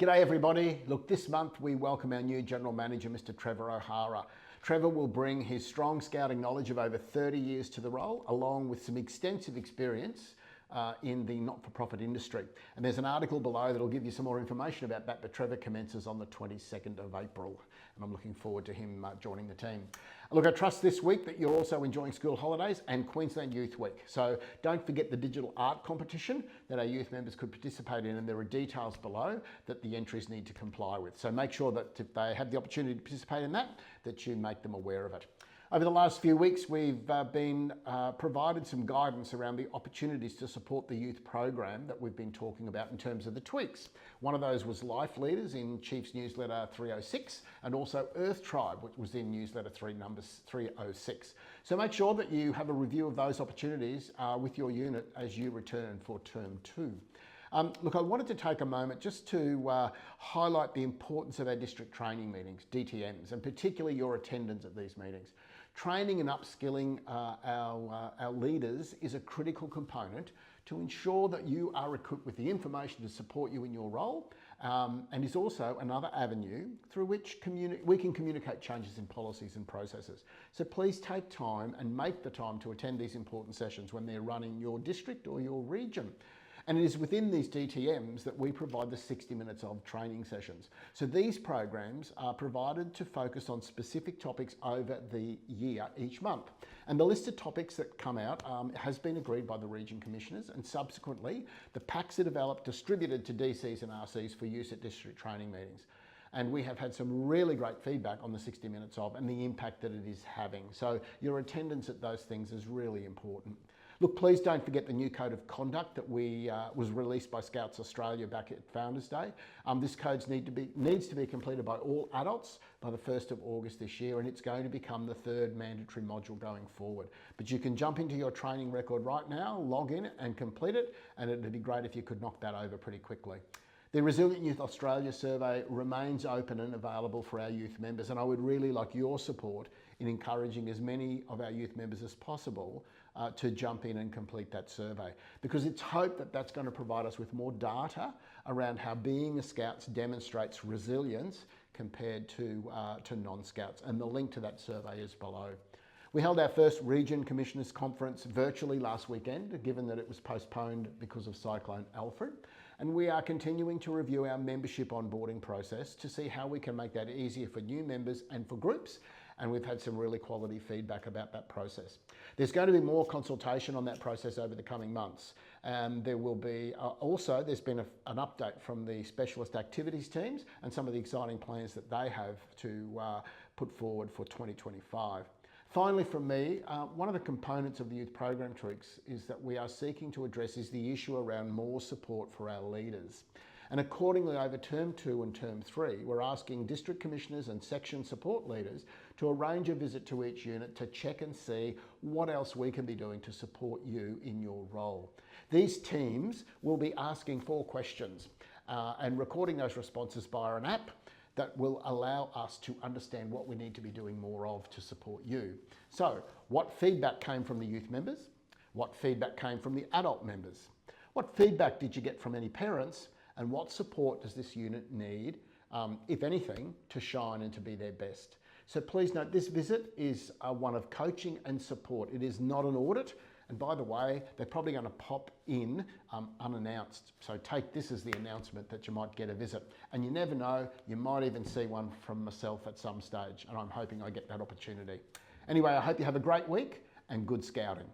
G'day everybody. Look, this month we welcome our new General Manager, Mr. Trevor O'Hara. Trevor will bring his strong scouting knowledge of over 30 years to the role, along with some extensive experience in the not-for-profit industry. And there's an article below that'll give you some more information about that, but Trevor commences on the 22nd of April, and I'm looking forward to him joining the team. Look, I trust this week that you're also enjoying school holidays and Queensland Youth Week. So don't forget the digital art competition that our youth members could participate in, and there are details below that the entries need to comply with. So make sure that if they have the opportunity to participate in that you make them aware of it. Over the last few weeks, we've been provided some guidance around the opportunities to support the youth program that we've been talking about in terms of the tweaks. One of those was Life Leaders in Chiefs Newsletter 306, and also Earth Tribe, which was in Newsletter 306. So make sure that you have a review of those opportunities with your unit as you return for Term 2. Look, I wanted to take a moment just to highlight the importance of our district training meetings, DTMs, and particularly your attendance at these meetings. Training and upskilling our leaders is a critical component to ensure that you are equipped with the information to support you in your role, and is also another avenue through which we can communicate changes in policies and processes. So please take time and make the time to attend these important sessions when they're running your district or your region. And it is within these DTMs that we provide the 60 minutes of training sessions. So these programs are provided to focus on specific topics over the year each month. And the list of topics that come out has been agreed by the region commissioners, and subsequently the packs are developed, distributed to DCs and RCs for use at district training meetings. And we have had some really great feedback on the 60 minutes of and the impact that it is having. So your attendance at those things is really important. Look, please don't forget the new code of conduct that was released by Scouts Australia back at Founders Day. This code needs to be completed by all adults by the 1st of August this year, and it's going to become the 3rd mandatory module going forward. But you can jump into your training record right now, log in and complete it, and it'd be great if you could knock that over pretty quickly. The Resilient Youth Australia survey remains open and available for our youth members, and I would really like your support in encouraging as many of our youth members as possible to jump in and complete that survey, because it's hoped that that's going to provide us with more data around how being a Scouts demonstrates resilience compared to non-Scouts, and the link to that survey is below. We held our first Region Commissioners Conference virtually last weekend, given that it was postponed because of Cyclone Alfred. And we are continuing to review our membership onboarding process to see how we can make that easier for new members and for groups. And we've had some really quality feedback about that process. There's going to be more consultation on that process over the coming months. And there will be there's been an update from the specialist activities teams and some of the exciting plans that they have to put forward for 2025. Finally, from me, one of the components of the youth program tweaks is that we are seeking to address is the issue around more support for our leaders. And accordingly, over Term 2 and Term 3, we're asking district commissioners and section support leaders to arrange a visit to each unit to check and see what else we can be doing to support you in your role. These teams will be asking 4 questions and recording those responses via an app that will allow us to understand what we need to be doing more of to support you. So, what feedback came from the youth members? What feedback came from the adult members? What feedback did you get from any parents? And what support does this unit need, if anything, to shine and to be their best? So please note, this visit is one of coaching and support. It is not an audit. And by the way, they're probably going to pop in unannounced. So take this as the announcement that you might get a visit. And you never know, you might even see one from myself at some stage. And I'm hoping I get that opportunity. Anyway, I hope you have a great week and good scouting.